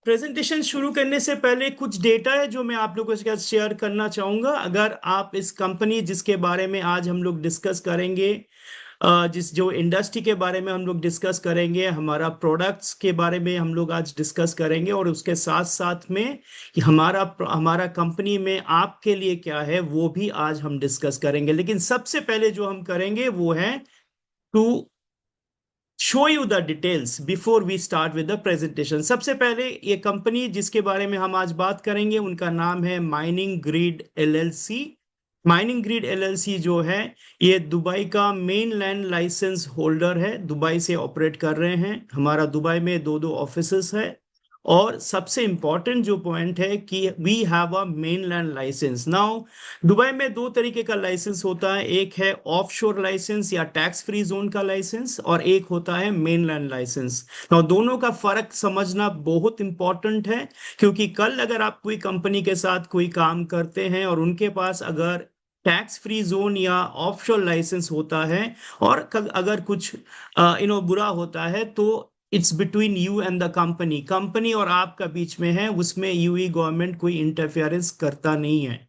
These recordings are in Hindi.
प्रेजेंटेशन शुरू करने से पहले कुछ डेटा है जो मैं आप लोगों के साथ शेयर करना चाहूंगा। अगर आप इस कंपनी जिसके बारे में आज हम लोग डिस्कस करेंगे, जिस जो इंडस्ट्री के बारे में हम लोग डिस्कस करेंगे, हमारा प्रोडक्ट्स के बारे में हम लोग आज डिस्कस करेंगे, और उसके साथ साथ में कि हमारा हमारा कंपनी में आपके लिए क्या है वो भी आज हम डिस्कस करेंगे। लेकिन सबसे पहले जो हम करेंगे वो है to show you the details before we start with the presentation. सबसे पहले ये कंपनी जिसके बारे में हम आज बात करेंगे उनका नाम है mining grid LLC. Mining grid LLC जो है ये दुबई का मेन लैंड लाइसेंस होल्डर है, दुबई से ऑपरेट कर रहे हैं। हमारा दुबई में दो दो ऑफिसेस है, और सबसे इंपॉर्टेंट जो पॉइंट है कि we have a mainland licence. Now Dubai में दो तरीके का लाइसेंस होता है, एक है ऑफशोर लाइसेंस या टैक्स फ्री जोन का लाइसेंस, और एक होता है मेनलैंड लाइसेंस। नाउ दोनों का फर्क समझना बहुत इंपॉर्टेंट है, क्योंकि कल अगर आप कोई कंपनी के साथ कोई काम करते हैं और उनके पास अगर टैक्स फ्री जोन या ऑफशोर लाइसेंस होता है, और अगर कुछ बुरा होता है, तो it's between you and the company, company और आपका बीच में है, उसमें यूई गवर्नमेंट कोई इंटरफेरेंस करता नहीं है।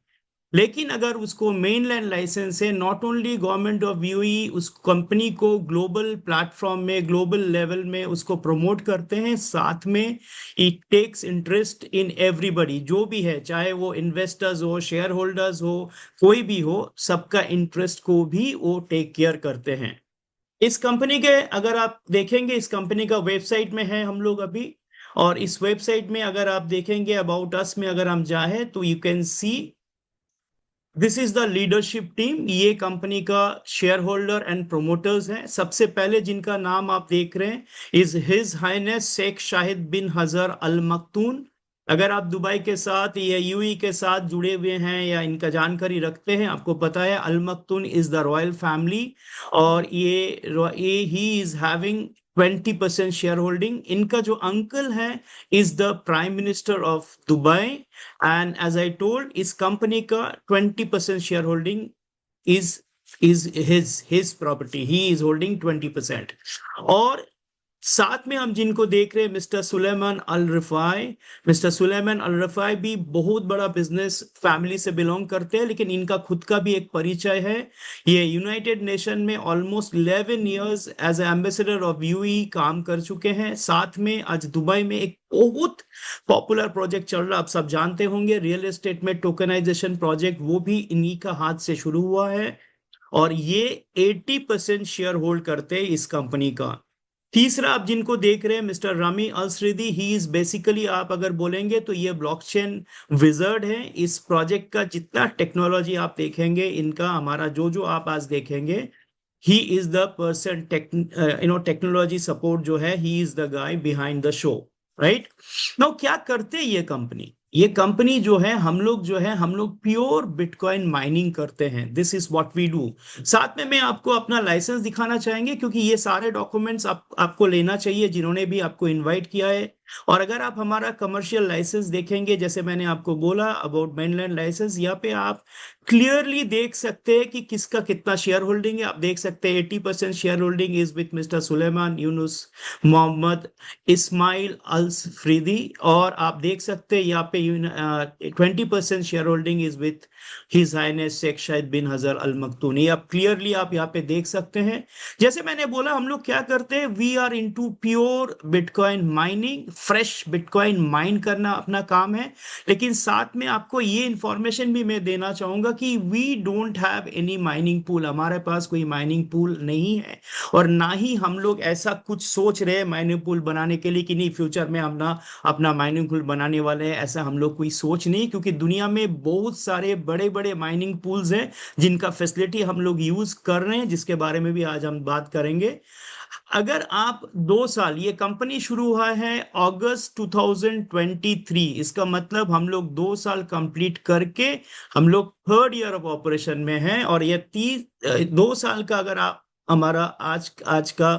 लेकिन अगर उसको मेनलैंड लाइसेंस है, not only government of UAE उस कंपनी को ग्लोबल प्लेटफॉर्म में, ग्लोबल लेवल में उसको प्रमोट करते हैं, साथ में it takes interest in everybody, जो भी है, चाहे वो इन्वेस्टर्स हो, शेयर होल्डर्स हो, कोई भी हो, सबका इंटरेस्ट को भी वो टेक केयर करते हैं। इस कंपनी के अगर आप देखेंगे, इस कंपनी का वेबसाइट में है हम लोग अभी, और इस वेबसाइट में अगर आप देखेंगे अबाउट अस में अगर हम जाए तो you can see this is the leadership team. ये कंपनी का शेयर होल्डर एंड प्रोमोटर्स हैं। सबसे पहले जिनका नाम आप देख रहे हैं is his highness Sheikh Shahid bin Hajar Al मखतून। अगर आप दुबई के साथ या यूई के साथ जुड़े हुए हैं या इनका जानकारी रखते हैं, आपको पता है Al Maktoum is the royal family, और ये ही इज हैविंग 20% शेयर होल्डिंग। इनका जो अंकल है is the prime minister of Dubai, and as I told इस कंपनी का 20% share holding is is his property, he is holding 20%। और साथ में हम जिनको देख रहे हैं mister Sulaiman Al Rifai. Mister Sulaiman Al Rifai भी बहुत बड़ा बिजनेस फैमिली से बिलोंग करते हैं, लेकिन इनका खुद का भी एक परिचय है। ये यूनाइटेड नेशन में almost 11 years as ambassador of UAE काम कर चुके हैं। साथ में आज दुबई में एक बहुत पॉपुलर प्रोजेक्ट चल रहा, आप सब जानते होंगे, रियल एस्टेट में टोकनाइजेशन प्रोजेक्ट, वो भी इन्हीं का हाथ से शुरू हुआ है, और ये 80% शेयर होल्ड करते हैं इस कंपनी का। तीसरा आप जिनको देख रहे हैं mister Rami Alsaridi, he is basically, आप अगर बोलेंगे तो ये ब्लॉकचेन विजर्ड है। इस प्रोजेक्ट का जितना टेक्नोलॉजी आप देखेंगे, इनका हमारा जो जो आप आज देखेंगे, he is the person technology support जो है, he is the guy behind the show, right. Now क्या करते हैं ये कंपनी? ये कंपनी जो है, हम लोग प्योर बिटकॉइन माइनिंग करते हैं। This is what we do. साथ में मैं आपको अपना लाइसेंस दिखाना चाहेंगे, क्योंकि ये सारे डॉक्यूमेंट्स आपको लेना चाहिए जिन्होंने भी आपको इनवाइट किया है। और अगर आप हमारा कमर्शियल लाइसेंस देखेंगे, जैसे मैंने आपको बोला अबाउट मेनलैंड लाइसेंस, यहाँ पे आप क्लियरली देख सकते हैं कि किसका कितना शेयर होल्डिंग है। आप देख सकते हैं 80% share holding is with mister Suleiman Younis Mohammed Ismail Al Faridi, और आप देख सकते हैं यहाँ पे 20% share holding is with his highness Sheikh Shahid bin Hajar Al मखतूनी। आप क्लियरली आप यहाँ पे देख सकते हैं। जैसे मैंने बोला, हम लोग क्या करते हैं, we are into pure bitcoin mining, fresh bitcoin mine करना अपना काम है। लेकिन साथ में आपको ये इंफॉर्मेशन भी मैं देना चाहूंगा कि we don't have any mining pool, हमारे पास कोई माइनिंग पूल नहीं है, और ना ही हम लोग ऐसा कुछ सोच रहे हैं माइनिंग पूल बनाने के लिए कि नहीं फ्यूचर में हम ना अपना माइनिंग पूल बनाने वाले हैं। ऐसा हम लोग कोई सोच नहीं, क्योंकि दुनिया में बहुत सारे बड़े बड़े माइनिंग पूल्स हैं जिनका फैसिलिटी हम लोग यूज कर रहे हैं, जिसके बारे में भी आज हम बात करेंगे। अगर आप 2 साल, ये कंपनी शुरू हुआ है अगस्त 2023, इसका मतलब हम लोग 2 साल कंप्लीट करके हम लोग थर्ड ईयर ऑफ ऑपरेशन में हैं। और ये 2 साल का अगर आप हमारा आज आज का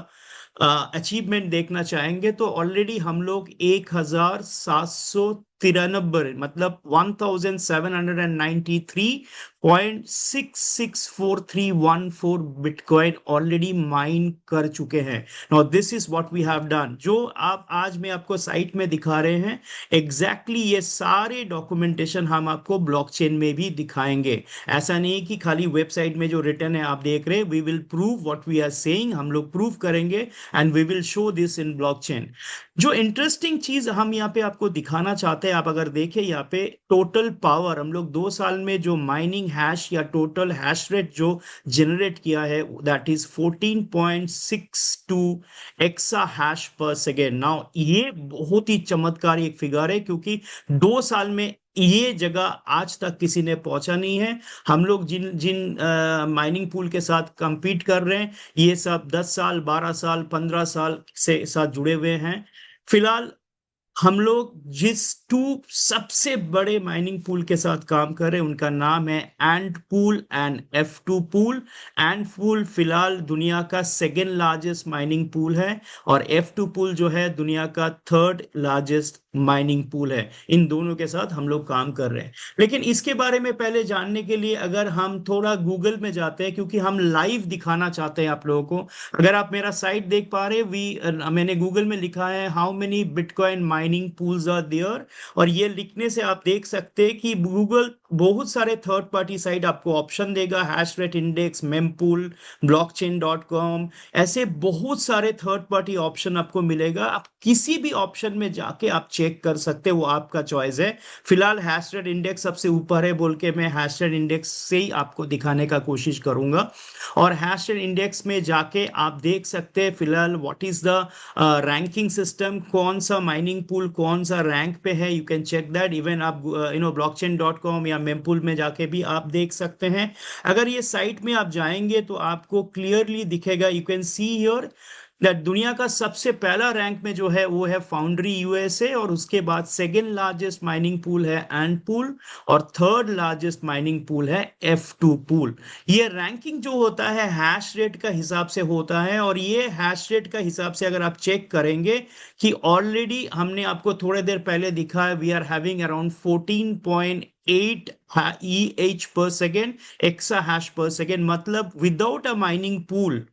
अचीवमेंट देखना चाहेंगे, तो ऑलरेडी हम लोग तिरानबे मतलब 1793.664314 बिटकॉइन ऑलरेडी माइन कर चुके हैं। Now this is what we have done. जो आप आज मैं आपको साइट में दिखा रहे हैं एग्जैक्टली ये सारे डॉक्यूमेंटेशन हम आपको ब्लॉकचेन में भी दिखाएंगे। ऐसा नहीं कि खाली वेबसाइट में जो रिटर्न है आप देख रहे हैं, we will prove what we are saying, हम लोग प्रूव करेंगे and we will show this in blockchain. जो इंटरेस्टिंग चीज हम यहाँ पे आपको दिखाना चाहते हैं, आप अगर देखें यहाँ पे टोटल पावर हम लोग 2 साल में जो माइनिंग हैश या टोटल हैश रेट जो जनरेट किया है that is 14.62 AXA hash per second. Now ये बहुत ही चमत्कार एक फिगर है, क्योंकि 2 साल में ये जगह आज तक किसी ने पहुंचा नहीं है। हम लोग जिन जिन माइनिंग पूल के साथ compete कर रहे हैं, ये सब 10 साल 12 साल 15 साल से साथ जुड़े हुए हैं। फिलहाल हम लोग जिस टू सबसे बड़े माइनिंग पूल के साथ काम कर रहे हैं उनका नाम है ant pool and F2 pool. Ant pool फिलहाल दुनिया का सेकेंड लार्जेस्ट माइनिंग पूल है और F2 पूल जो है दुनिया का थर्ड लार्जेस्ट माइनिंग पूल है। इन दोनों के साथ हम लोग काम कर रहे हैं। लेकिन इसके बारे में पहले जानने के लिए अगर हम थोड़ा गूगल में जाते हैं, क्योंकि हम लाइव दिखाना चाहते हैं आप लोगों को। अगर आप मेरा साइट देख पा रहे हैं, मैंने गूगल में लिखा है how many bitcoin mining pools are there, और ये लिखने से आप देख सकते हैं कि गूगल बहुत सारे थर्ड पार्टी साइट आपको ऑप्शन देगा, hash rate index, mempool, blockchain.com, ऐसे बहुत सारे थर्ड पार्टी ऑप्शन आपको मिलेगा। आप किसी भी ऑप्शन में जाके आप चेक कर सकते हैं, वो आपका चॉइस है। फिलहाल हैश रेट इंडेक्स सबसे ऊपर है बोल के मैं हैश रेट इंडेक्स से ही आपको दिखाने का कोशिश करूंगा। और हैश रेट इंडेक्स में जाके आप देख सकते हैं फिलहाल what is the ranking system, कौन सा माइनिंग पूल कौन सा रैंक पे है। You can check that even आप blockchain.com या मेमपूल में जाके भी आप देख सकते हैं। अगर ये साइट में आप जाएंगे तो आपको क्लियरली दिखेगा, you can see here that दुनिया का सबसे पहला रैंक में जो है वो है फाउंड्री यूएसए, और उसके बाद सेकेंड लार्जेस्ट माइनिंग पूल है एंट पूल, और थर्ड लार्जेस्ट माइनिंग पूल है F2 पूल। ये रैंकिंग जो होता है हैश रेट का हिसाब से होता है, और ये हैश रेट का हिसाब से अगर आप चेक करेंगे कि ऑलरेडी हमने आपको थोड़े देर पहले दिखा है we are having around 14.8 EH per second, exa hash per second, मतलब without a mining pool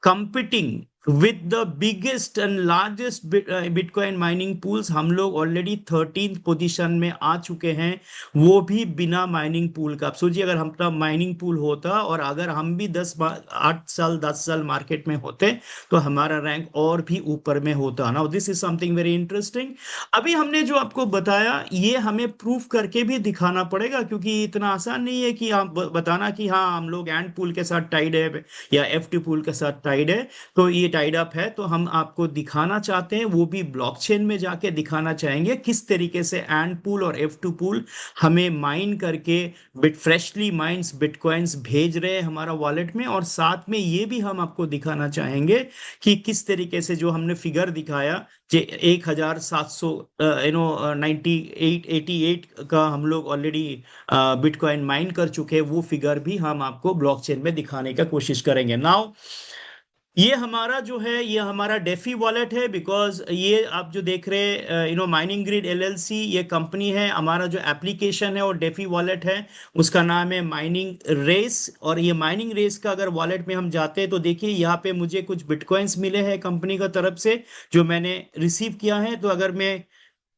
competing with the biggest and largest Bitcoin mining pools, हम लोग ऑलरेडी 13th पोजीशन में आ चुके हैं, वो भी बिना माइनिंग पूल का। आप सोचिए अगर हमारा माइनिंग पूल होता और अगर हम भी 8 साल 10 साल मार्केट में होते तो हमारा रैंक और भी ऊपर में होता ना। This is something very interesting. अभी हमने जो आपको बताया ये हमें प्रूफ करके भी दिखाना पड़ेगा, क्योंकि इतना आसान नहीं है कि आप बताना कि हाँ हम लोग एंट पूल के साथ टाइड है या F2 पूल के साथ टाइड है तो ये टाइड अप है। तो हम आपको दिखाना चाहते हैं, वो भी ब्लॉकचेन में जाके दिखाना चाहेंगे किस तरीके से एंट पूल और F2 पूल हमें माइन करके फ्रेशली माइंस बिटकॉइंस भेज रहे हैं हमारा वॉलेट में। और साथ में ये भी हम आपको दिखाना चाहेंगे कि किस तरीके से जो हमने फिगर दिखाया 1700 98 का हम लोग ऑलरेडी बिटकॉइन माइन कर चुके हैं, वो फिगर भी हम आपको ब्लॉकचेन में दिखाने का कोशिश करेंगे। नाउ ये हमारा जो है ये हमारा डेफी वॉलेट है, बिकॉज ये आप जो देख रहे हैं माइनिंग ग्रिड LLC ये कंपनी है। हमारा जो एप्लीकेशन है और डेफी वॉलेट है उसका नाम है माइनिंग रेस। और ये माइनिंग रेस का अगर वॉलेट में हम जाते हैं तो देखिए यहाँ पे मुझे कुछ बिटकॉइंस मिले हैं कंपनी का तरफ से जो मैंने रिसीव किया है। तो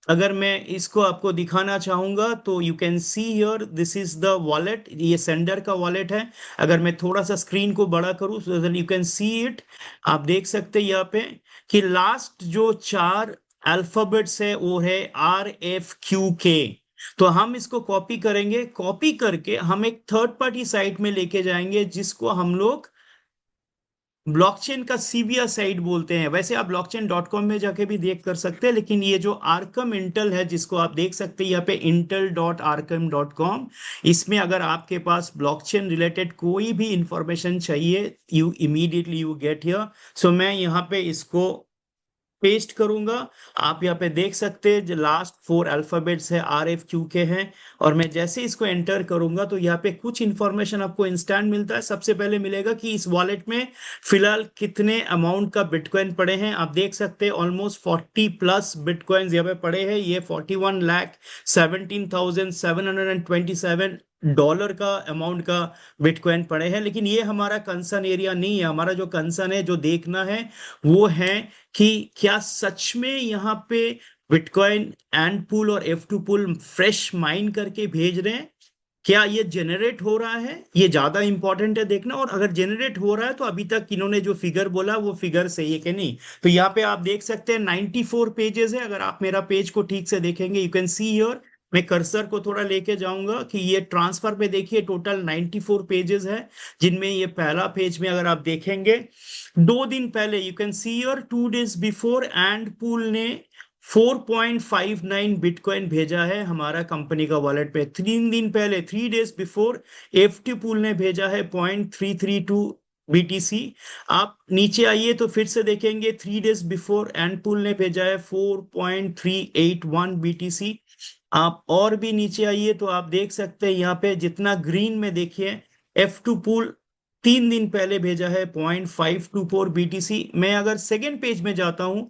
अगर मैं इसको आपको दिखाना चाहूंगा तो you can see here this is the wallet, ये सेंडर का वॉलेट है। अगर मैं थोड़ा सा स्क्रीन को बड़ा करूं तो then you can see it. आप देख सकते हैं यहाँ पे कि लास्ट जो 4 अल्फाबेट्स है वो है RFQK। तो हम इसको कॉपी करेंगे, कॉपी करके हम एक थर्ड पार्टी साइट में लेके जाएंगे जिसको हम लोग ब्लॉकचेन का सीविया साइट बोलते हैं। वैसे आप blockchain.com में जाके भी देख कर सकते हैं, लेकिन ये जो आर्कम इंटेल है जिसको आप देख सकते हैं यहाँ पे intel.arcam.com, इसमें अगर आपके पास ब्लॉकचेन रिलेटेड कोई भी इंफॉर्मेशन चाहिए you immediately you get here. So मैं यहाँ पे इसको पेस्ट करूंगा। आप यहाँ पे देख सकते हैं जो लास्ट फोर अल्फाबेट्स है RFQ के हैं। और मैं जैसे इसको एंटर करूंगा तो यहाँ पे कुछ इंफॉर्मेशन आपको इंस्टेंट मिलता है। सबसे पहले मिलेगा कि इस वॉलेट में फिलहाल कितने अमाउंट का बिटकॉइन पड़े हैं। आप देख सकते हैं ऑलमोस्ट 40+ बिटकॉइन यहाँ पे पड़े हैं। ये 41,17,727 डॉलर का अमाउंट का बिटकॉइन पड़े हैं। लेकिन ये हमारा कंसर्न एरिया नहीं है। हमारा जो कंसर्न है, जो देखना है, वो है कि क्या सच में यहाँ पे बिटकॉइन एंड पूल और F2 पूल फ्रेश माइन करके भेज रहे हैं। क्या ये जेनरेट हो रहा है, ये ज्यादा इंपॉर्टेंट है देखना। और अगर जेनरेट हो रहा है तो अभी तक इन्होंने जो फिगर बोला वो फिगर सही है कि नहीं। तो यहाँ पे आप देख सकते हैं 94 पेजेस है। अगर आप मेरा पेज को ठीक से देखेंगे, यू कैन सी हियर, मैं कर्सर को थोड़ा लेके जाऊंगा कि ये ट्रांसफर पे देखिए टोटल 94 पेजेस है। जिनमें ये पहला पेज में अगर आप देखेंगे, 2 दिन पहले you can see your 2 days before and pool ने 4.59 बिटकॉइन भेजा है हमारा कंपनी का वॉलेट पे। 3 दिन पहले, 3 days बिफोर, FT पूल ने भेजा है 0.332 BTC। आप नीचे आइए तो फिर से देखेंगे 3 days बिफोर एंड पूल ने भेजा है 4.381 BTC। आप और भी नीचे आइए तो आप देख सकते हैं यहाँ पे जितना ग्रीन में देखिए, F2 पूल 3 दिन पहले भेजा है 0.524 BTC। मैं अगर सेकेंड पेज में जाता हूं,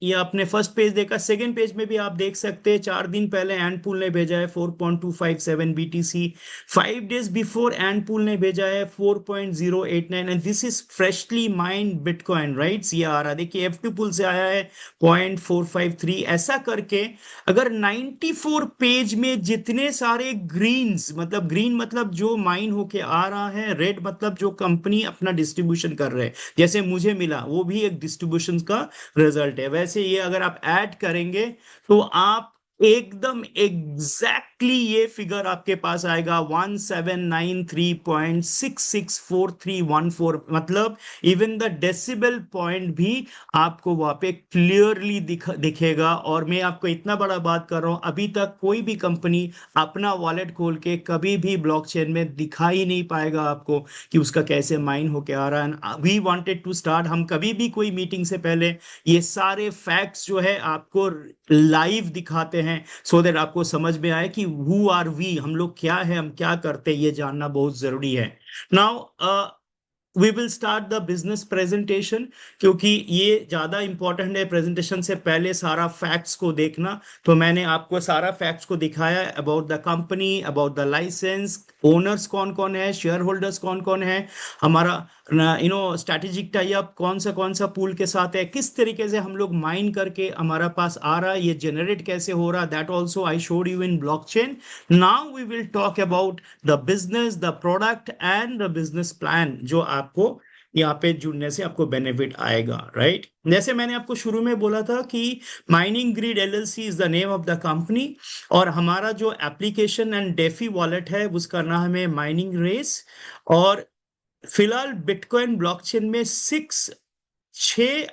ये आपने फर्स्ट पेज देखा, सेकंड पेज में भी आप देख सकते हैं 4 दिन पहले एंड पूल ने भेजा है 4.257 BTC। 5 days before and pool ने भेजा है 4.089। And this is freshly mind bitcoin rights. ये आ रहा देखिए F2 पूल से आया है 0.453। ऐसा करके अगर 94 पेज में जितने सारे ग्रीन्स, मतलब ग्रीन मतलब जो माइन होके आ रहा है, रेड मतलब जो कंपनी अपना डिस्ट्रीब्यूशन कर रहे हैं, जैसे मुझे मिला वो भी एक डिस्ट्रीब्यूशन का रिजल्ट है। वैसे ये अगर आप ऐड करेंगे तो आप एकदम एग्जैक्टली ये फिगर आपके पास आएगा 1793.664314। मतलब इवन द डेसिबल पॉइंट भी आपको वहां पे क्लियरली दिखेगा। और मैं आपको इतना बड़ा बात कर रहा हूं, अभी तक कोई भी कंपनी अपना वॉलेट खोल के कभी भी ब्लॉकचेन में दिखा ही नहीं पाएगा आपको कि उसका कैसे माइन होके आ रहा है। वी वांटेड टू स्टार्ट, हम कभी भी कोई मीटिंग से पहले ये सारे फैक्ट्स जो है आपको लाइव दिखाते हैं, सो दैट आपको समझ में आए कि हु आर वी, हम लोग क्या है, हम क्या करते हैं, ये जानना बहुत जरूरी है। Now we will start the business presentation, क्योंकि ये ज्यादा इंपॉर्टेंट है प्रेजेंटेशन से पहले सारा फैक्ट्स को देखना। तो मैंने आपको सारा फैक्ट्स को दिखाया about the company, about the licence, owners कौन कौन है, शेयर होल्डर्स कौन कौन है, हमारा स्ट्रैटेजिक टाई अप कौन सा पूल के साथ है, किस तरीके से हम लोग माइन करके हमारा पास आ रहा है, ये जनरेट कैसे हो रहा है, that also I showed you in blockchain. Now we will talk about the business, the product and the business plan, जो आपको यहाँ पे जुड़ने से आपको बेनिफिट आएगा, राइट। जैसे मैंने आपको शुरू में बोला था कि mining grid LLC is the name of the company, और हमारा जो एप्लीकेशन एंड डेफी वॉलेट है उसका नाम है माइनिंग रेस। और फिलहाल बिटकॉइन ब्लॉकचेन में 6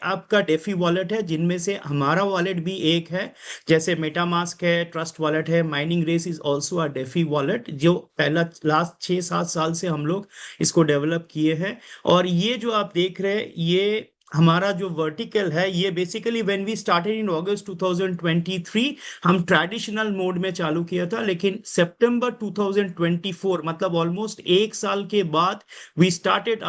आपका डेफी वॉलेट है, जिनमें से हमारा वॉलेट भी एक है। जैसे मेटामास्क है, ट्रस्ट वॉलेट है, mining race is also a DeFi wallet, जो पहला लास्ट 6-7 साल से हम लोग इसको डेवलप किए हैं। और ये जो आप देख रहे हैं, ये हमारा जो वर्टिकल है, ये basically when we started in August 2023, हम ट्रेडिशनल मोड में चालू किया था। लेकिन सितंबर 2024, मतलब ऑलमोस्ट 1 साल के बाद, वी स्टार्टेड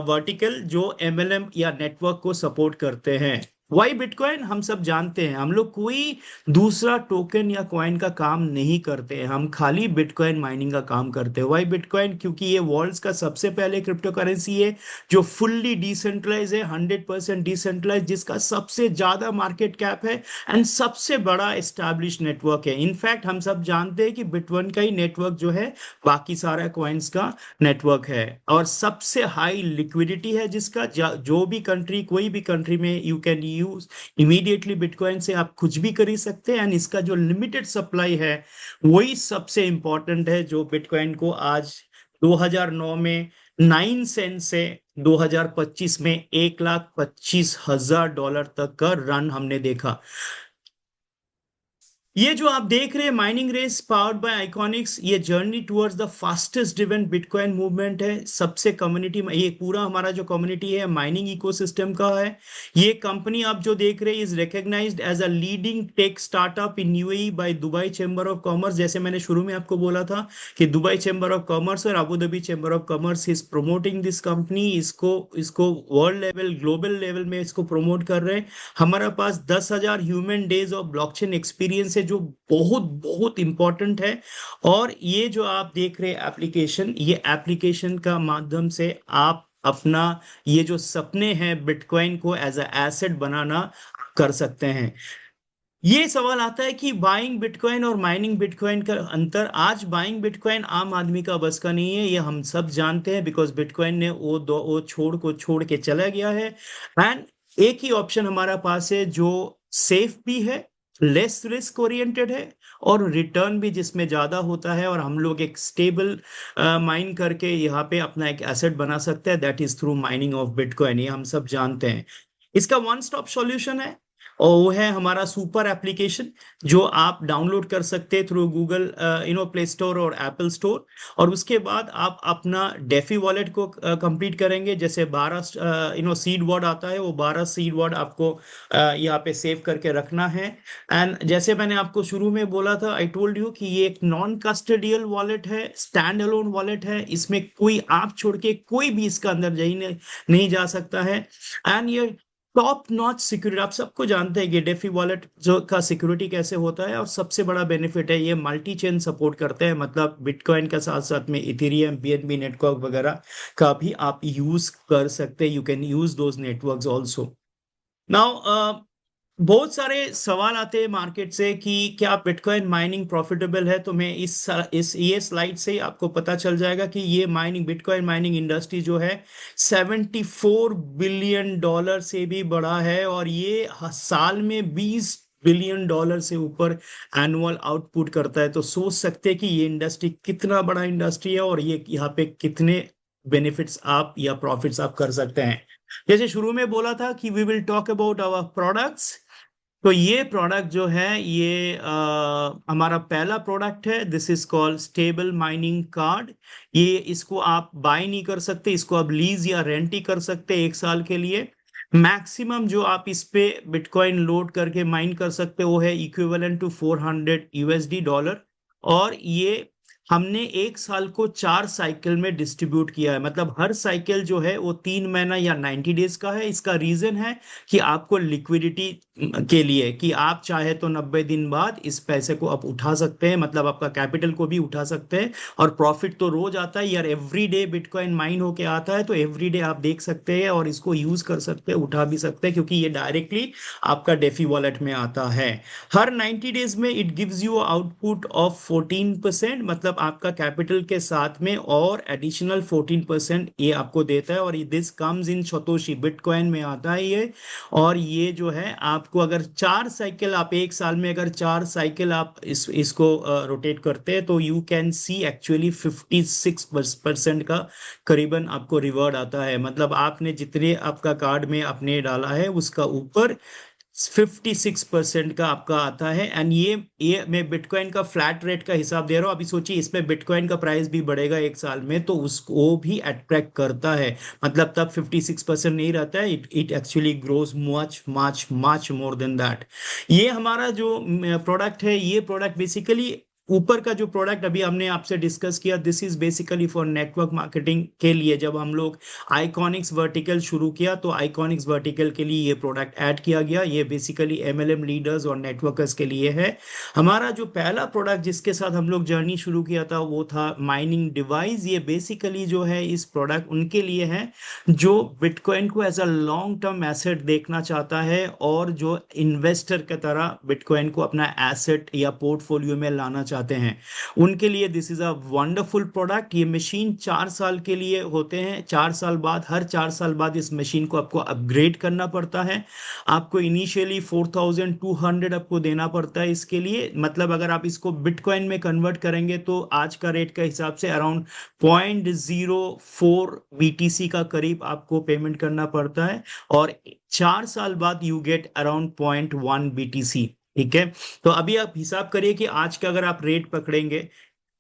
वर्टिकल जो MLM या नेटवर्क को सपोर्ट करते हैं। वाई बिटकॉइन, हम सब जानते हैं, हम लोग कोई दूसरा टोकन या कॉइन का काम नहीं करते हैं, हम खाली बिटकॉइन माइनिंग का काम करते हैं। वाई बिटकॉइन, क्योंकि ये वर्ल्ड का सबसे पहले क्रिप्टो करेंसी है जो फुल्ली डिसेंट्रलाइज है, 100% डिसेंट्रलाइज, जिसका सबसे ज्यादा मार्केट कैप है एंड सबसे बड़ा एस्टैब्लिश नेटवर्क है। इनफैक्ट हम सब जानते हैं कि बिटकॉइन का ही नेटवर्क जो है बाकी सारा कॉइन्स का नेटवर्क है। और सबसे हाई लिक्विडिटी है जिसका, जो भी कंट्री, कोई भी कंट्री में you can use immediately bitcoin से आप कुछ भी खरीद सकते हैं। एंड इसका जो लिमिटेड सप्लाई है वही सबसे इंपॉर्टेंट है, जो बिटकॉइन को आज 2009 में 9 सेंट से 2025 में $1,25,000 तक का रन हमने देखा। ये जो आप देख रहे हैं mining race powered by Iconics, ये journey towards the fastest driven bitcoin movement है। सबसे कम्युनिटी में ये पूरा हमारा जो कम्युनिटी है माइनिंग इकोसिस्टम का है। ये कंपनी आप जो देख रहे हैं is recognised as a leading tech startup in UAE by Dubai chamber of commerce. जैसे मैंने शुरू में आपको बोला था कि दुबई चैम्बर ऑफ कॉमर्स और Abu Dhabi chamber of commerce is promoting this company. इसको इसको वर्ल्ड लेवल ग्लोबल लेवल में इसको प्रमोट कर रहे हैं। हमारे पास 10,000 human days of blockchain experience है जो बहुत बहुत इंपॉर्टेंट है। और ये जो आप देख रहे हैं एप्लीकेशन, ये एप्लीकेशन का माध्यम से आप अपना ये जो सपने हैं बिटकॉइन को एज अ एसेट बनाना कर सकते हैं। ये सवाल आता है कि बाइंग बिटकॉइन और माइनिंग बिटकॉइन का अंतर। आज बाइंग बिटकॉइन आम आदमी का बस का नहीं है, ये हम सब जानते हैं, बिकॉज बिटकॉइन ने वो छोड़ के चला गया है। एंड एक ही ऑप्शन हमारा पास है जो सेफ भी है, लेस रिस्क ओरिएंटेड है, और रिटर्न भी जिसमें ज्यादा होता है, और हम लोग एक स्टेबल माइन करके यहाँ पे अपना एक एसेट बना सकते हैं, that is through mining of bitcoin. ये हम सब जानते हैं। इसका वन स्टॉप सॉल्यूशन है, और वो है हमारा सुपर एप्लीकेशन जो आप डाउनलोड कर सकते हैं थ्रू गूगल प्ले स्टोर और एप्पल स्टोर। और उसके बाद आप अपना डेफी वॉलेट को कंप्लीट करेंगे। जैसे 12 सीड वर्ड आता है, वो 12 सीड वर्ड आपको यहाँ पे सेव करके रखना है। एंड जैसे मैंने आपको शुरू में बोला था, आई टोल्ड यू कि ये एक नॉन कस्टोडियल वॉलेट है, स्टैंड अलोन वॉलेट है। इसमें कोई आप छोड़ के कोई भी इसका अंदर नहीं जा सकता है। एंड ये टॉप नॉच सिक्योरिटी, आप सबको जानते हैं कि डेफी वॉलेट जो का सिक्योरिटी कैसे होता है। और सबसे बड़ा बेनिफिट है ये मल्टी चेन सपोर्ट करते हैं, मतलब बिटकॉइन के साथ साथ में इथेरियम बीएनबी नेटवर्क वगैरह का भी आप यूज कर सकते हैं। You can use those networks also. Now बहुत सारे सवाल आते हैं मार्केट से कि क्या बिटकॉइन माइनिंग प्रॉफिटेबल है। तो मैं इस ये स्लाइड से ही आपको पता चल जाएगा कि ये माइनिंग बिटकॉइन माइनिंग इंडस्ट्री जो है 74 बिलियन डॉलर से भी बड़ा है, और ये साल में 20 बिलियन डॉलर से ऊपर एनुअल आउटपुट करता है। तो सोच सकते हैं कि ये इंडस्ट्री कितना बड़ा इंडस्ट्री है, और ये यहाँ पे कितने बेनिफिट्स आप या प्रॉफिट्स आप कर सकते हैं। जैसे शुरू में बोला था कि we will talk about our products. तो ये प्रोडक्ट जो है ये हमारा पहला प्रोडक्ट है। This is called stable mining card. ये इसको आप बाय नहीं कर सकते, इसको आप लीज या रेंट ही कर सकते हैं 1 साल के लिए। मैक्सिमम जो आप इस पे बिटकॉइन लोड करके माइन कर सकते हो वो है इक्विवेलेंट टू 400 USD डॉलर। और ये हमने 1 साल को 4 साइकिल में डिस्ट्रीब्यूट किया है, मतलब हर साइकिल जो है वो 3 महीना या 90 डेज का है। इसका रीजन है कि आपको लिक्विडिटी के लिए, कि आप चाहे तो 90 दिन बाद इस पैसे को आप उठा सकते हैं, मतलब आपका कैपिटल को भी उठा सकते हैं। और प्रॉफिट तो रोज आता है यार, एवरी डे बिटकॉइन माइन होके आता है, तो एवरी डे आप देख सकते हैं और इसको यूज कर सकते हैं, उठा भी सकते हैं, क्योंकि ये डायरेक्टली आपका डेफी वॉलेट में आता है। हर 90 डेज में it gives you output of 14%, मतलब आपका कैपिटल के साथ में और एडिशनल 14% ये आपको देता है। और this comes in Satoshi, bitcoin में आता है ये। और ये जो है आपको अगर 4 साइकिल आप 1 साल में अगर 4 साइकिल आप इसको रोटेट करते हैं, तो यू कैन सी एक्चुअली 56% का करीबन आपको रिवॉर्ड आता है। मतलब आपने जितने आपका कार्ड में आपने डाला है उसका ऊपर 56% का आपका आता है। एंड ये मैं बिटकॉइन का फ्लैट रेट का हिसाब दे रहा हूँ। अभी सोचिए इसमें बिटकॉइन का प्राइस भी बढ़ेगा 1 साल में, तो उसको भी अट्रैक्ट करता है। मतलब तब 56% नहीं रहता है, it it actually grows much much much more than that. ये हमारा जो प्रोडक्ट है, ये प्रोडक्ट बेसिकली ऊपर का जो प्रोडक्ट अभी हमने आपसे डिस्कस किया, this is basically for network marketing के लिए। जब हम लोग आइकॉनिक्स वर्टिकल शुरू किया तो आइकॉनिक्स वर्टिकल के लिए ये प्रोडक्ट ऐड किया गया। ये बेसिकली एमएलएम लीडर्स और नेटवर्कर्स के लिए है। हमारा जो पहला प्रोडक्ट जिसके साथ हम लोग जर्नी शुरू किया था वो था माइनिंग डिवाइस। ये बेसिकली जो है इस प्रोडक्ट उनके लिए है जो बिटकॉइन को as a long term asset देखना चाहता है, और जो इन्वेस्टर की तरह बिटकॉइन को अपना एसेट या पोर्टफोलियो में लाना चाहते हैं, उनके लिए this is a wonderful product. ये मशीन 4 साल के लिए होते हैं। 4 साल बाद, हर 4 साल बाद इस मशीन को आपको अपग्रेड करना पड़ता है। आपको इनिशियली 4200 आपको देना पड़ता है इसके लिए। मतलब अगर आप इसको बिटकॉइन में कन्वर्ट करेंगे तो आज का रेट का हिसाब से अराउंड 0.04 BTC का करीब आपको पेमेंट करना पड़ता है। और 4 साल बाद यू गेट अराउंड 0.1 BTC। ठीक है। तो अभी आप हिसाब करिए कि आज का अगर आप रेट पकड़ेंगे,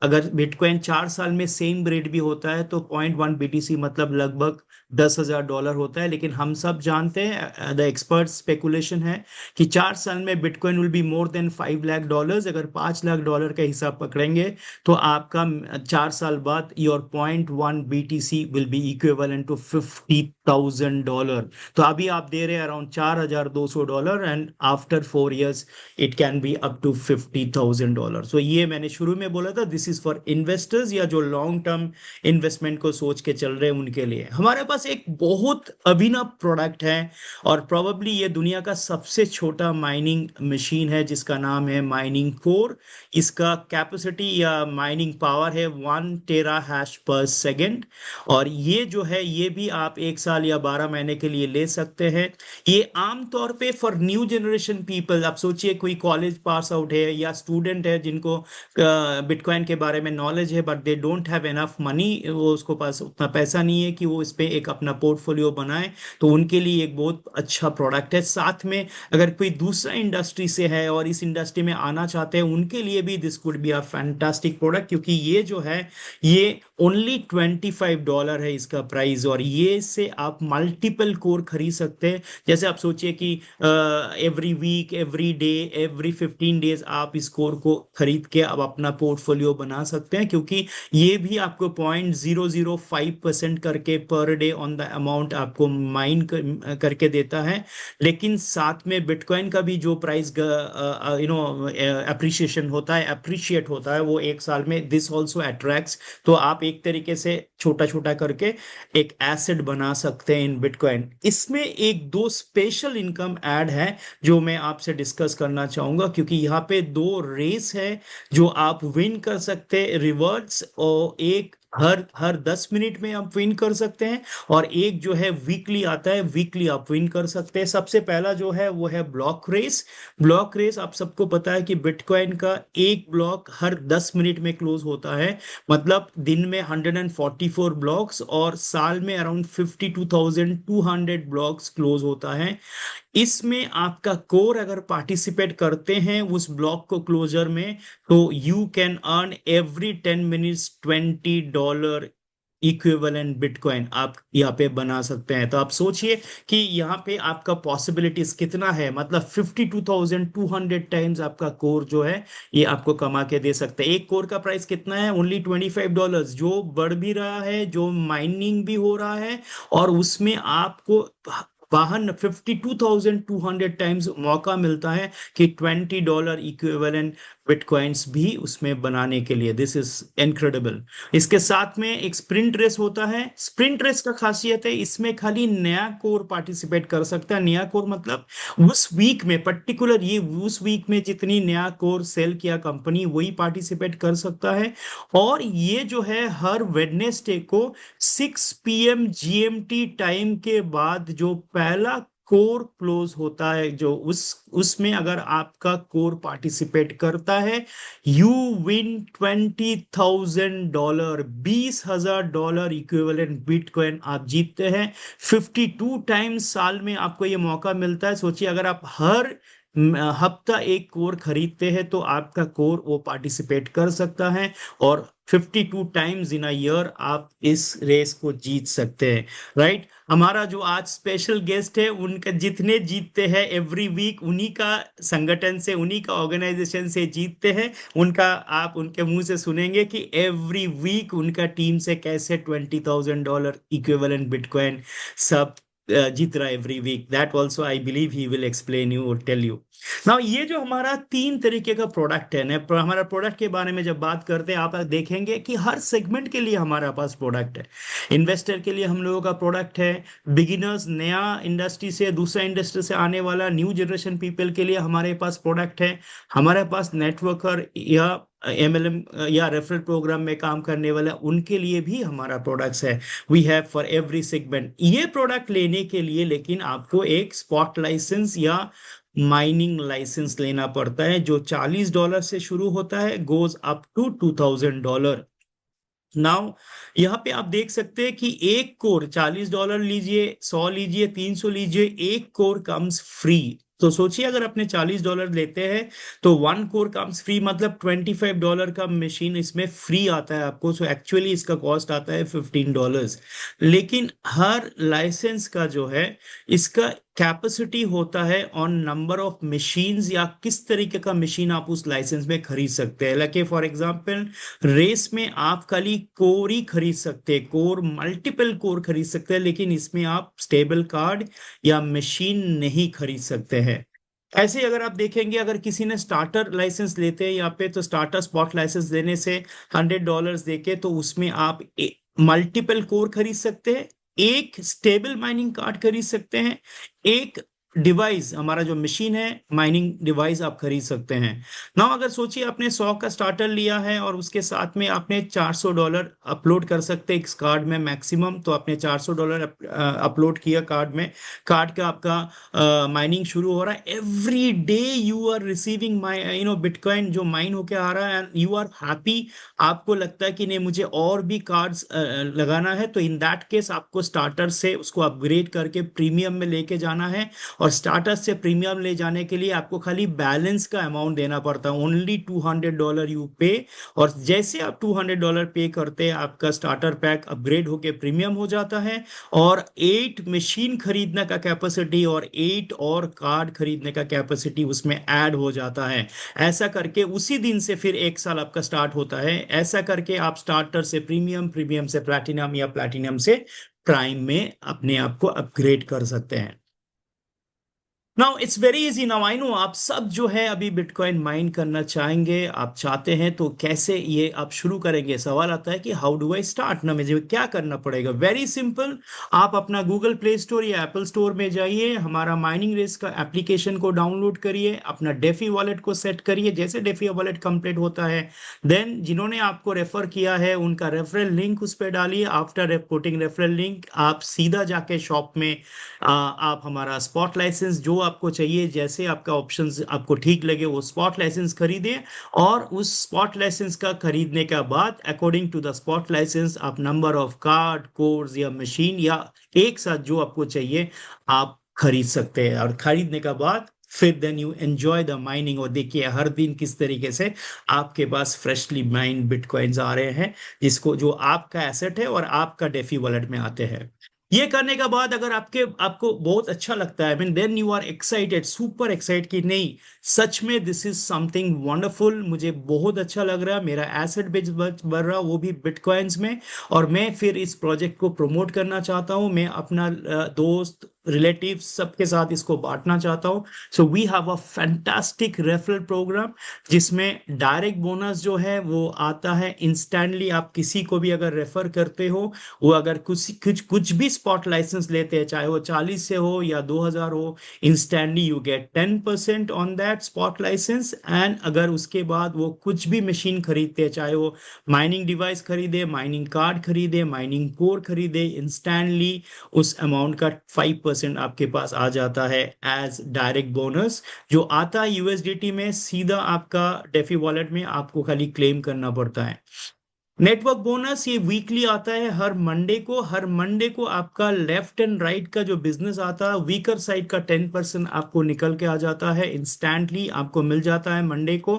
अगर बिटकॉइन 4 साल में सेम रेट भी होता है तो 0.1 BTC मतलब लगभग $10,000 होता है। लेकिन हम सब जानते हैं, द एक्सपर्ट स्पेकुलेशन है कि 4 साल में bitcoin will be more than $5 lakh. अगर $5 लाख का हिसाब पकड़ेंगे तो आपका 4 साल बाद your 0.1 BTC will be equivalent to $50,000। तो अभी आप दे रहे हैं around $4,200, and after 4 years it can be up to $50,000। So ये मैंने शुरू में बोला था, दिस इज फॉर इन्वेस्टर्स या जो लॉन्ग टर्म इन्वेस्टमेंट को सोच के चल रहे हैं उनके लिए। हमारे पास एक बहुत अभिनव प्रोडक्ट है, और प्रोबेबली ये दुनिया का सबसे छोटा माइनिंग मशीन है जिसका नाम है माइनिंग कोर। इसका कैपेसिटी या माइनिंग पावर है 1 टेरा हैश पर सेकेंड। और ये जो है ये भी आप 1 साल या 12 महीने के लिए ले सकते हैं। ये आमतौर पे फॉर न्यू जनरेशन पीपल, आप सोचिए कोई कॉलेज पास आउट है या स्टूडेंट है जिनको बिटकॉइन के बारे में नॉलेज है but they don't have enough money, वो उसको पास उतना पैसा नहीं है कि वो इस पे एक अपना पोर्टफोलियो बनाए, तो उनके लिए एक बहुत अच्छा प्रोडक्ट है। साथ में अगर कोई दूसरा इंडस्ट्री से है और इस इंडस्ट्री में आना चाहते हैं उनके लिए भी this could be a fantastic product, क्योंकि ये जो है ये ओनली $25 है इसका प्राइस, और ये से आप मल्टीपल कोर खरीद सकते हैं। जैसे आप सोचिए कि every week, every day, every 15 days आप इस कोर को खरीद के अब अपना पोर्टफोलियो बना सकते हैं, क्योंकि ये भी आपको 0.005% करके per day on the amount आपको माइन करके देता है। लेकिन साथ में बिटकॉइन का भी जो प्राइस अप्रिशिएशन होता है, अप्रिशिएट होता है, वो 1 साल में दिस ऑल्सो अट्रैक्ट्स। तो आप एक तरीके से छोटा छोटा करके एक एसेट बना सकते हैं इन बिटकॉइन। इसमें एक दो स्पेशल इनकम ऐड है जो मैं आपसे डिस्कस करना चाहूंगा, क्योंकि यहाँ पे दो रेस है जो आप विन कर सकते हैं रिवर्ट्स, और एक हर हर 10 मिनट में आप विन कर सकते हैं, और एक जो है वीकली आता है, वीकली आप विन कर सकते हैं। सबसे पहला जो है वो है ब्लॉक रेस। ब्लॉक रेस आप सबको पता है कि बिटकॉइन का एक ब्लॉक हर 10 मिनट में क्लोज होता है, मतलब दिन में 144 ब्लॉक्स और साल में अराउंड 52,200 ब्लॉक्स क्लोज होता है। इसमें आपका कोर अगर पार्टिसिपेट करते हैं उस ब्लॉक को क्लोजर में, तो you can earn every 10 minutes $20 equivalent bitcoin आप यहाँ पे बना सकते हैं। तो आप सोचिए कि यहाँ पे आपका पॉसिबिलिटीज कितना है, मतलब 52,200 टाइम्स आपका कोर जो है ये आपको कमा के दे सकते हैं। एक कोर का प्राइस कितना है? ओनली $25, जो बढ़ भी रहा है, जो माइनिंग भी हो रहा है, और उसमें आपको वाहन 52,200 टाइम्स मौका मिलता है कि $20 इक्विवेलेंट बिटकॉइंस भी उसमें बनाने के लिए। This is incredible. इसके साथ में एक स्प्रिंट रेस होता है। स्प्रिंट रेस का खासियत है इसमें खाली नया कोर पार्टिसिपेट कर सकता है। नया कोर मतलब उस वीक में पर्टिकुलर, ये उस वीक में जितनी नया कोर सेल किया कंपनी वही पार्टिसिपेट कर सकता है। और ये जो है हर वेडनेसडे को 6 PM GMT टाइम के बाद जो पहला कोर क्लोज होता है, जो उसमें अगर आपका कोर पार्टिसिपेट करता है, यू विन $20,000, $20,000 इक्विवेलेंट बिटकॉइन आप जीतते हैं। 52 टाइम्स साल में आपको ये मौका मिलता है। सोचिए अगर आप हर हफ्ता एक कोर खरीदते हैं तो आपका कोर वो पार्टिसिपेट कर सकता है, और 52 टाइम्स इन अ ईयर आप इस रेस को जीत सकते हैं। राइट। हमारा जो आज स्पेशल गेस्ट है उनका जितने जीतते हैं एवरी वीक, उन्हीं का संगठन से, उन्हीं का ऑर्गेनाइजेशन से जीतते हैं। उनका आप उनके मुंह से सुनेंगे कि एवरी वीक उनका टीम से कैसे $20,000 इक्विवेलेंट बिटकॉइन सब जीत रहा है every week. That also I believe he will explain you और टेल यू। नाउ ये जो हमारा 3 तरीके का प्रोडक्ट है ना, हमारा प्रोडक्ट के बारे में जब बात करते हैं आप देखेंगे कि हर सेगमेंट के लिए हमारे पास प्रोडक्ट है। इन्वेस्टर के लिए हम लोगों का प्रोडक्ट है, बिगिनर्स, नया इंडस्ट्री से दूसरा इंडस्ट्री से आने वाला न्यू जनरेशन पीपल के लिए हमारे पास प्रोडक्ट है, हमारे पास नेटवर्कर या MLM या रेफरल प्रोग्राम में काम करने वाला उनके लिए भी हमारा प्रोडक्ट्स है। We have for every segment. ये प्रोडक्ट लेने के लिए लेकिन आपको एक स्पॉट लाइसेंस या माइनिंग लाइसेंस लेना पड़ता है, जो $40 से शुरू होता है, गोज अप टू $2,000। नाउ यहाँ पे आप देख सकते हैं कि एक कोर $40 लीजिए, 100 लीजिए, 300 लीजिए, एक कोर कम्स फ्री। तो सोचिए अगर अपने $40 लेते हैं तो 1 कोर कम्स फ्री, मतलब $25 का मशीन इसमें फ्री आता है आपको। सो एक्चुअली इसका कॉस्ट आता है $15। लेकिन हर लाइसेंस का जो है, इसका कैपेसिटी होता है ऑन नंबर ऑफ मशीन्स, या किस तरीके का मशीन आप उस लाइसेंस में खरीद सकते हैं। लाइक फॉर एग्जांपल, रेस में आप खाली कोर ही खरीद सकते हैं, कोर मल्टीपल कोर खरीद सकते हैं, लेकिन इसमें आप स्टेबल कार्ड या मशीन नहीं खरीद सकते हैं। ऐसे ही अगर आप देखेंगे, अगर किसी ने स्टार्टर लाइसेंस लेते हैं यहाँ पे, तो स्टार्टर स्पॉट लाइसेंस लेने से $100 देके तो उसमें आप मल्टीपल कोर खरीद सकते हैं, एक स्टेबल माइनिंग कार्ड खरीद सकते हैं, एक डिवाइस, हमारा जो मशीन है माइनिंग डिवाइस आप खरीद सकते हैं। ना अगर सोचिए आपने 100 का स्टार्टर लिया है और उसके साथ में आपने $400 अपलोड कर सकते हैं इस कार्ड में मैक्सिमम, तो आपने $400 अपलोड किया कार्ड में, कार्ड का आपका माइनिंग शुरू हो रहा है। Every day you are receiving my bitcoin जो माइन होके आ रहा है, एंड यू आर हैप्पी। आपको लगता है कि नहीं मुझे और भी कार्ड्स लगाना है, तो इन दैट केस आपको स्टार्टर से उसको अपग्रेड करके प्रीमियम में लेके जाना है। और स्टार्टर से प्रीमियम ले जाने के लिए आपको खाली बैलेंस का अमाउंट देना पड़ता है, ओनली $200 यू पे। और जैसे आप $200 पे करते हैं, आपका स्टार्टर पैक अपग्रेड होके प्रीमियम हो जाता है, और 8 मशीन खरीदने का कैपेसिटी और 8 और कार्ड खरीदने का कैपेसिटी उसमें ऐड हो जाता है। ऐसा करके उसी दिन से फिर 1 साल आपका स्टार्ट होता है। ऐसा करके आप स्टार्टर से प्रीमियम, प्रीमियम से प्लैटिनम, या प्लैटिनम से प्राइम में अपने आप को अपग्रेड कर सकते हैं। Now it's very easy. Now I know आप सब जो है अभी बिटकॉइन माइन करना चाहेंगे, आप चाहते हैं तो कैसे ये आप शुरू करेंगे। सवाल आता है कि हाउ डू आई स्टार्ट, ना मुझे क्या करना पड़ेगा। वेरी सिंपल, आप अपना गूगल प्ले स्टोर या एप्पल स्टोर में जाइए, हमारा माइनिंग रेस का एप्लीकेशन को डाउनलोड करिए, अपना डेफी वॉलेट को सेट करिए। जैसे डेफी वॉलेट कंप्लीट होता है, देन जिन्होंने आपको रेफर किया है उनका रेफरल लिंक उस पर डालिए। आफ्टर पुटिंग रेफरल लिंक, आप सीधा जाके शॉप में आप हमारा स्पॉट लाइसेंस जो आपको चाहिए, जैसे आपका ऑप्शंस आपको ठीक लगे वो स्पॉट लाइसेंस खरीदें। और उस स्पॉट लाइसेंस का खरीदने के बाद according to the spot licence आप नंबर ऑफ कार्ड, कोर्स या मशीन, या एक साथ जो आपको चाहिए आप खरीद सकते हैं। और खरीदने के बाद फिर then you enjoy the mining. और देखिए हर दिन किस तरीके से आपके पास फ्रेशली माइंड बिटकॉइंस आ रहे हैं, जिसको जो आपका एसेट है और आपका डेफी वॉलेट में आते हैं। ये करने के बाद अगर आपको बहुत अच्छा लगता है, mean then you are excited, super excited कि नहीं सच में दिस इज समथिंग वंडरफुल, मुझे बहुत अच्छा लग रहा है, मेरा एसेट बेस बढ़ रहा, वो भी बिटकॉइंस में। और मैं फिर इस प्रोजेक्ट को प्रमोट करना चाहता हूँ, मैं अपना दोस्त, रिलेटिव्स सबके साथ इसको बांटना चाहता हूँ। So we have a fantastic referral programme, जिसमें डायरेक्ट बोनस जो है वो आता है इंस्टेंटली। आप किसी को भी अगर रेफर करते हो, वो अगर कुछ भी स्पॉट लाइसेंस लेते हैं, चाहे वो 40 से हो या 2000 हो, instantly you get 10% on that spot licence. And अगर उसके बाद वो कुछ भी मशीन खरीदते हैं, चाहे वो माइनिंग डिवाइस खरीदे, माइनिंग कार्ड खरीदे, माइनिंग कोर खरीदे, इंस्टेंटली उस अमाउंट का 5% आपके पास आ जाता है एज डायरेक्ट बोनस, जो आता है यूएसडीटी में सीधा आपका डेफी वॉलेट में, आपको खाली क्लेम करना पड़ता है। नेटवर्क बोनस ये वीकली आता है हर मंडे को। हर मंडे को आपका लेफ्ट एंड राइट का जो बिजनेस आता है, वीकर साइड का 10% आपको निकल के आ जाता है, इंस्टेंटली आपको मिल जाता है मंडे को।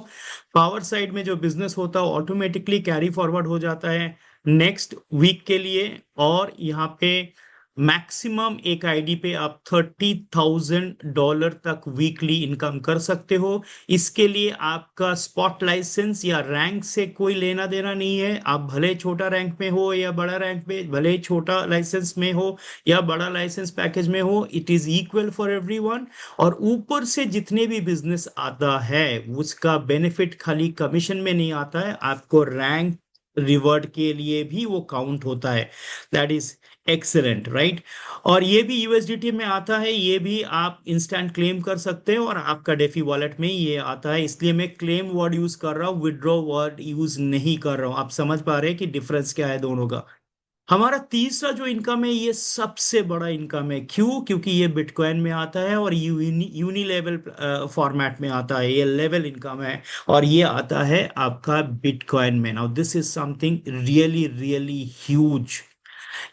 पावर साइड में जो बिजनेस होता है ऑटोमेटिकली कैरी फॉरवर्ड हो जाता है नेक्स्ट वीक के लिए। और यहाँ पे मैक्सिमम एक आईडी पे आप $30,000 तक वीकली इनकम कर सकते हो। इसके लिए आपका स्पॉट लाइसेंस या रैंक से कोई लेना देना नहीं है। आप भले छोटा रैंक में हो या बड़ा रैंक में, भले छोटा लाइसेंस में हो या बड़ा लाइसेंस पैकेज में हो, it is equal for everyone. और ऊपर से जितने भी बिजनेस आता है उसका बेनिफिट खाली कमीशन में नहीं आता है, आपको रैंक रिवॉर्ड के लिए भी वो काउंट होता है। That is excellent, right. और ये भी यूएसडीटी में आता है, ये भी आप इंस्टेंट क्लेम कर सकते हैं और आपका डेफी वॉलेट में ये आता है। इसलिए मैं क्लेम वर्ड यूज कर रहा हूँ, विड्रॉ वर्ड यूज नहीं कर रहा हूँ। आप समझ पा रहे हैं कि डिफरेंस क्या है दोनों का। हमारा तीसरा जो इनकम है ये सबसे बड़ा इनकम है। क्यों? क्योंकि ये बिटकॉइन में आता है और यूनी लेवल फॉर्मेट में आता है, ये लेवल इनकम है। और ये आता है आपका बिटकॉइन में। Now this is something really really huge.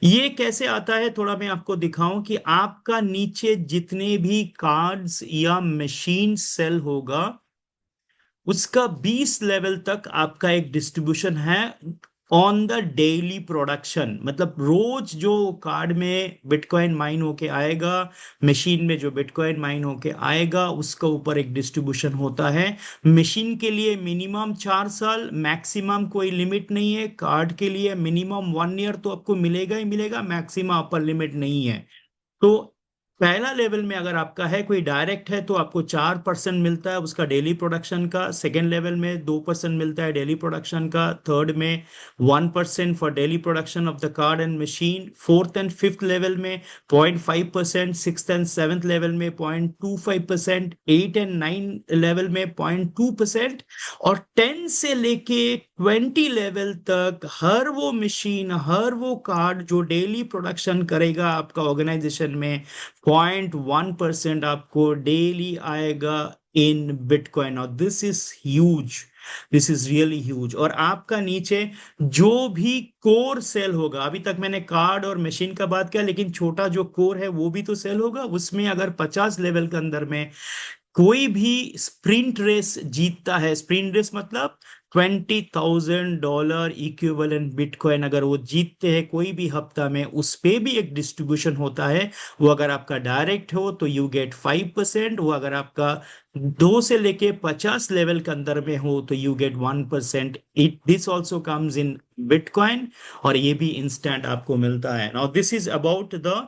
ये कैसे आता है, थोड़ा मैं आपको दिखाऊं कि आपका नीचे जितने भी कार्ड्स या मशीन सेल होगा उसका 20 लेवल तक आपका एक डिस्ट्रीब्यूशन है ऑन द डेली प्रोडक्शन। मतलब रोज जो कार्ड में बिटकॉइन माइन होके आएगा, मशीन में जो बिटकॉइन माइन होके आएगा, उसका ऊपर एक डिस्ट्रीब्यूशन होता है। मशीन के लिए मिनिमम 4 साल, मैक्सिमम कोई लिमिट नहीं है। कार्ड के लिए मिनिमम 1 ईयर तो आपको मिलेगा ही मिलेगा, मैक्सिमम अपर लिमिट नहीं है। तो पहला लेवल में अगर आपका है कोई डायरेक्ट है तो आपको 4% मिलता है उसका डेली प्रोडक्शन का। सेकेंड लेवल में 2% मिलता है डेली प्रोडक्शन का। थर्ड में 1% for daily production of the card and machine. Fourth and fifth level में 0.5%। सिक्स एंड सेवेंथ लेवल में 0.25%। एट एंड नाइन लेवल में 0.2%। और 10 से लेके 20 लेवल तक हर वो मशीन, हर वो कार्ड जो डेली प्रोडक्शन करेगा आपका ऑर्गेनाइजेशन में, 0.1% आपको डेली आएगा इन बिटकॉइन। और this is huge, this is really huge. और आपका नीचे जो भी कोर सेल होगा, अभी तक मैंने कार्ड और मशीन का बात किया, लेकिन छोटा जो कोर है वो भी तो सेल होगा। उसमें अगर 50 लेवल के अंदर में कोई भी स्प्रिंट रेस जीतता है, स्प्रिंट रेस मतलब $20,000 इक्विवेलेंट बिटकॉइन अगर वो जीतते हैं कोई भी हफ्ता में, उस पे भी एक डिस्ट्रीब्यूशन होता है। वो अगर आपका डायरेक्ट हो तो यू गेट 5%। वो अगर आपका 2 से लेके 50 लेवल के अंदर में हो तो you get 1%। It this also comes in bitcoin, और ये भी इंस्टेंट आपको मिलता है। Now this is about the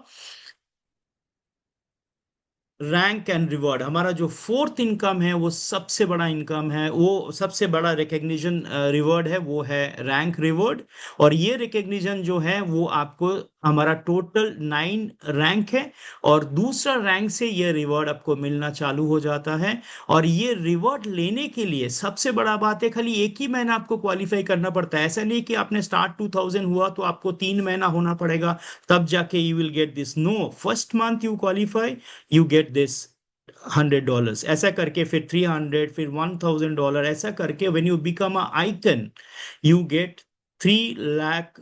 rank and reward. हमारा जो फोर्थ इनकम है वो सबसे बड़ा इनकम है, वो सबसे बड़ा रिकग्निशन रिवॉर्ड है, वो है रैंक रिवॉर्ड। और ये रिकग्निशन जो है वो आपको, हमारा टोटल 9 रैंक है, और दूसरा रैंक से ये रिवॉर्ड आपको मिलना चालू हो जाता है। और ये रिवॉर्ड लेने के लिए सबसे बड़ा बात है, खाली एक ही महीना आपको क्वालिफाई करना पड़ता है। ऐसा नहीं कि आपने स्टार्ट 2000 हुआ तो आपको 3 महीना होना पड़ेगा तब जाके you will get this. No, first month you qualify, you get this $100। ऐसा करके फिर 300, फिर $1,000, ऐसा करके when you become a icon you get $3 lakh,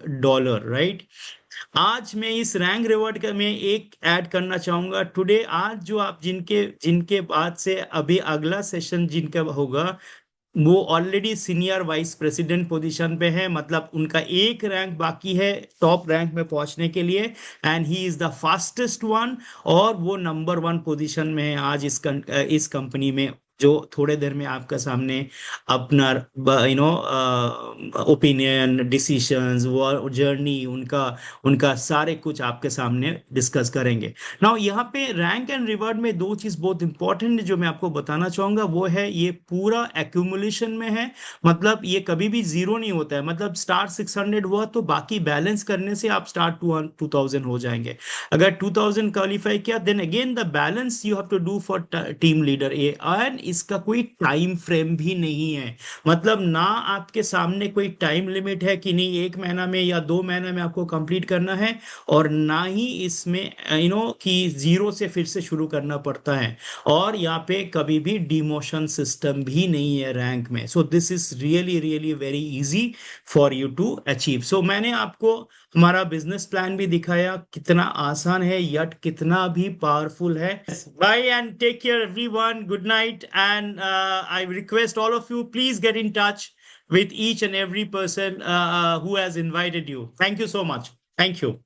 right. आज मैं इस रैंक रिवॉर्ड का मैं एक ऐड करना चाहूंगा टुडे। आज जो आप जिनके जिनके बाद से अभी अगला सेशन जिनका होगा, वो already senior vice president position पे है, मतलब उनका एक रैंक बाकी है टॉप रैंक में पहुंचने के लिए, and he is the fastest one. और वो नंबर 1 पोजीशन में है आज इस कंपनी में, जो थोड़े देर में आपका सामने अपना ओपिनियन, डिसीशंस, वो जर्नी, उनका उनका सारे कुछ आपके सामने डिस्कस करेंगे। नाउ यहाँ पे रैंक एंड रिवॉर्ड में दो चीज बहुत इंपॉर्टेंट जो मैं आपको बताना चाहूंगा, वो है ये पूरा एक्यूमुलेशन में है। मतलब ये कभी भी जीरो नहीं होता है। मतलब स्टार्ट 600 हुआ तो बाकी बैलेंस करने से आप स्टार्ट 2000 हो जाएंगे। अगर 2000 क्वालिफाई किया, then again the balance you have to do for team leader A. एंड इसका कोई टाइम फ्रेम भी नहीं है। मतलब ना आपके सामने कोई टाइम लिमिट है कि नहीं 1 महीना में या 2 महीना में आपको कंप्लीट करना है, और ना ही इसमें कि जीरो से फिर से शुरू करना पड़ता है। और यहाँ पे कभी भी डिमोशन सिस्टम भी नहीं है रैंक में। So this is really really very easy for you to achieve. So मैंने आपको हमारा बिजनेस प्लान भी दिखाया, कितना आसान है यट कितना भी पावरफुल है। Bye and take care everyone, good night, and I request all of you, please get in touch with each and every person who has invited you. Thank you so much. Thank you.